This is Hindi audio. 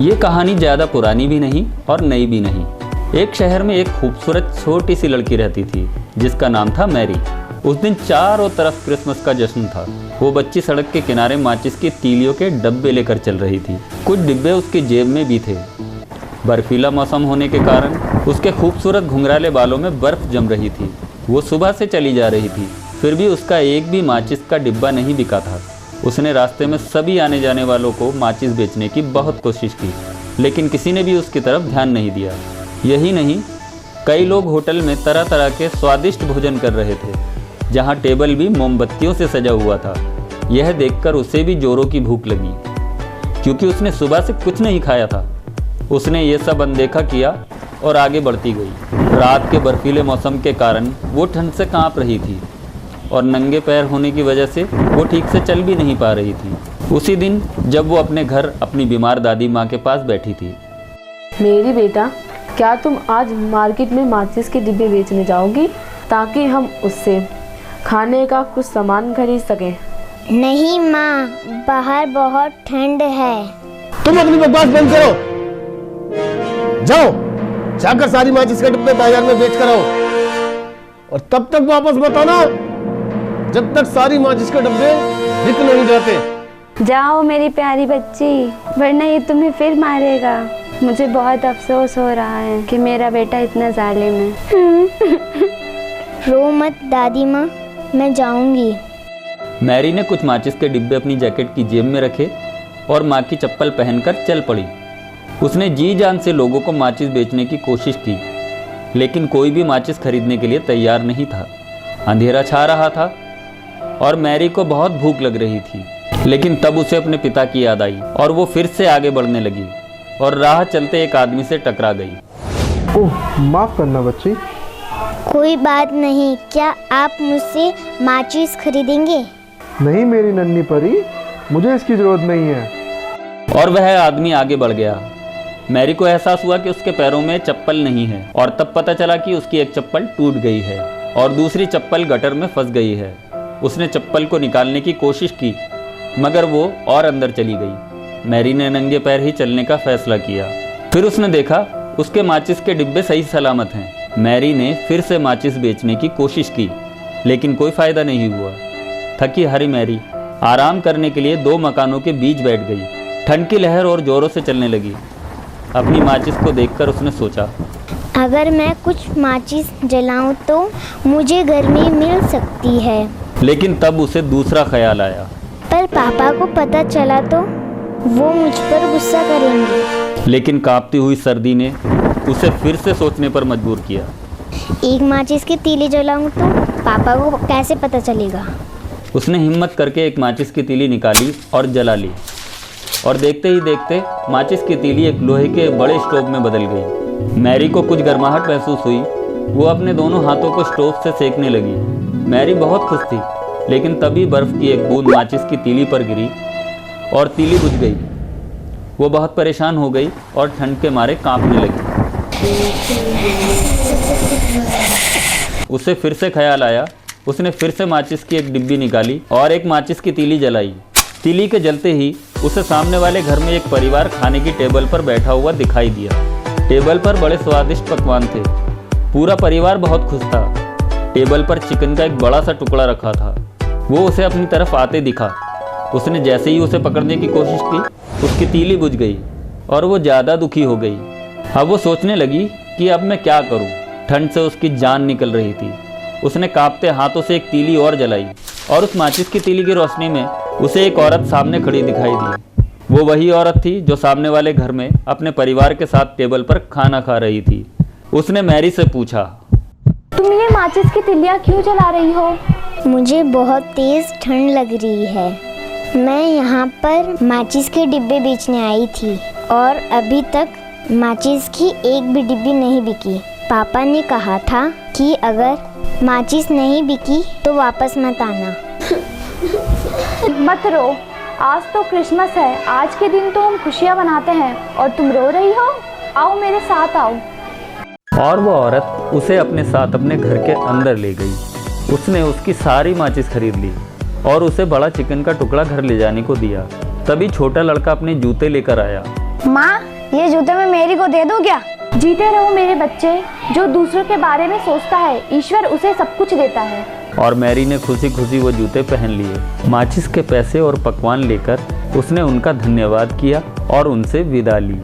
ये कहानी ज़्यादा पुरानी भी नहीं और नई भी नहीं। एक शहर में एक खूबसूरत छोटी सी लड़की रहती थी जिसका नाम था मैरी। उस दिन चारों तरफ क्रिसमस का जश्न था। वो बच्ची सड़क के किनारे माचिस की तीलियों के डब्बे लेकर चल रही थी। कुछ डिब्बे उसकी जेब में भी थे। बर्फीला मौसम होने के कारण उसके खूबसूरत घुंघराले बालों में बर्फ जम रही थी। वो सुबह से चली जा रही थी, फिर भी उसका एक भी माचिस का डिब्बा नहीं बिका था। उसने रास्ते में सभी आने जाने वालों को माचिस बेचने की बहुत कोशिश की, लेकिन किसी ने भी उसकी तरफ ध्यान नहीं दिया। यही नहीं, कई लोग होटल में तरह तरह के स्वादिष्ट भोजन कर रहे थे, जहां टेबल भी मोमबत्तियों से सजा हुआ था। यह देखकर उसे भी जोरों की भूख लगी, क्योंकि उसने सुबह से कुछ नहीं खाया था। उसने ये सब अनदेखा किया और आगे बढ़ती गई। रात के बर्फीले मौसम के कारण वो ठंड से कांप रही थी और नंगे पैर होने की वजह से वो ठीक से चल भी नहीं पा रही थी। उसी दिन जब वो अपने घर अपनी बीमार दादी माँ के पास बैठी थी। मेरी बेटा, क्या तुम आज मार्केट में माचिस के डिब्बे बेचने जाओगी, ताकि हम उससे खाने का कुछ सामान खरीद सकें? नहीं माँ, बाहर बहुत ठंड है। तुम अपनी बकवास बंद करो। जाओ, जाकर सारी माचिस के डिब्बे बाजार में बेच कर आओ, और तब तक वापस मत आना जब तक सारी माचिस के डब्बे बिक नहीं जाते। जाओ मेरी प्यारी बच्ची, वरना ये तुम्हें फिर मारेगा। मुझे बहुत अफसोस हो रहा है कि मेरा बेटा इतना जालिम है। रो मत दादी माँ, मैं जाऊंगी। मैरी ने कुछ माचिस के डिब्बे अपनी जैकेट की जेब में रखे और माँ की चप्पल पहनकर चल पड़ी। उसने जी जान से लोगों को माचिस बेचने की कोशिश की, लेकिन कोई भी माचिस खरीदने के लिए तैयार नहीं था। अंधेरा छा रहा था और मैरी को बहुत भूख लग रही थी। लेकिन तब उसे अपने पिता की याद आई और वो फिर से आगे बढ़ने लगी और राह चलते एक आदमी से टकरा गई। ओह, माफ करना बच्ची। कोई बात नहीं, क्या आप मुझसे माचिस खरीदेंगे? नहीं मेरी नन्ही परी, मुझे इसकी जरूरत नहीं है। और वह आदमी आगे बढ़ गया। मैरी को एहसास हुआ कि उसके पैरों में चप्पल नहीं है, और तब पता चला कि उसकी एक चप्पल टूट गई है और दूसरी चप्पल गटर में फंस गई है। उसने चप्पल को निकालने की कोशिश की, मगर वो और अंदर चली गई। मैरी ने नंगे पैर ही चलने का फैसला किया। फिर उसने देखा उसके माचिस के डिब्बे सही सलामत हैं। मैरी ने फिर से माचिस बेचने की कोशिश की, लेकिन कोई फायदा नहीं हुआ। थकी हारी मैरी आराम करने के लिए दो मकानों के बीच बैठ गई। ठंड की लहर और जोरों से चलने लगी। अपनी माचिस को देखकर उसने सोचा, अगर मैं कुछ माचिस जलाऊं तो मुझे गर्मी मिल सकती है। लेकिन तब उसे दूसरा ख्याल आया। पर पापा को पता चला तो वो मुझ पर गुस्सा करेंगे। लेकिन कांपती हुई सर्दी ने उसे फिर से सोचने पर मजबूर किया। एक माचिस की तीली जलाऊं तो पापा को कैसे पता चलेगा? उसने हिम्मत करके एक माचिस की तीली निकाली और जला ली, और देखते ही देखते माचिस की तीली एक लोहे के बड़े स्टोव में बदल गई। मैरी को कुछ गर्माहट महसूस हुई। वो अपने दोनों हाथों को स्टोव से सेकने लगी। मैरी बहुत खुश थी, लेकिन तभी बर्फ की एक बूंद माचिस की तीली पर गिरी और तीली बुझ गई। वो बहुत परेशान हो गई और ठंड के मारे कांपने लगी। उसे फिर से ख्याल आया। उसने फिर से माचिस की एक डिब्बी निकाली और एक माचिस की तीली जलाई। तीली के जलते ही उसे सामने वाले घर में एक परिवार खाने की टेबल पर बैठा हुआ दिखाई दिया। टेबल पर बड़े स्वादिष्ट पकवान थे। पूरा परिवार बहुत खुश था। टेबल पर चिकन का एक बड़ा सा टुकड़ा रखा था। वो उसे अपनी तरफ आते दिखा। उसने जैसे ही उसे पकड़ने की कोशिश की, उसकी तीली बुझ गई और वो ज़्यादा दुखी हो गई। अब वो सोचने लगी कि अब मैं क्या करूं। ठंड से उसकी जान निकल रही थी। उसने कांपते हाथों से एक तीली और जलाई, और उस माचिस की तीली की रोशनी में उसे एक औरत सामने खड़ी दिखाई दी। वो वही औरत थी जो सामने वाले घर में अपने परिवार के साथ टेबल पर खाना खा रही थी। उसने मैरी से पूछा, तुम ये माचिस की तिलियां क्यों जला रही हो? मुझे बहुत तेज ठंड लग रही है। मैं यहाँ पर माचिस के डिब्बे बेचने आई थी और अभी तक माचिस की एक भी डिब्बी नहीं बिकी। पापा ने कहा था कि अगर माचिस नहीं बिकी तो वापस मत आना। मत रो, आज तो क्रिसमस है। आज के दिन तो हम खुशियाँ मनाते हैं और तुम रो रही हो। आओ मेरे साथ आओ। और वो औरत उसे अपने साथ अपने घर के अंदर ले गई। उसने उसकी सारी माचिस खरीद ली और उसे बड़ा चिकन का टुकड़ा घर ले जाने को दिया। तभी छोटा लड़का अपने जूते लेकर आया माँ, ये जूते मैं मेरी को दे दूँ क्या? जीते रहो मेरे बच्चे, जो दूसरों के बारे में सोचता है ईश्वर उसे सब कुछ देता है। और मैरी ने खुशी खुशी वो जूते पहन लिए। माचिस के पैसे और पकवान लेकर उसने उनका धन्यवाद किया और उनसे विदा ली।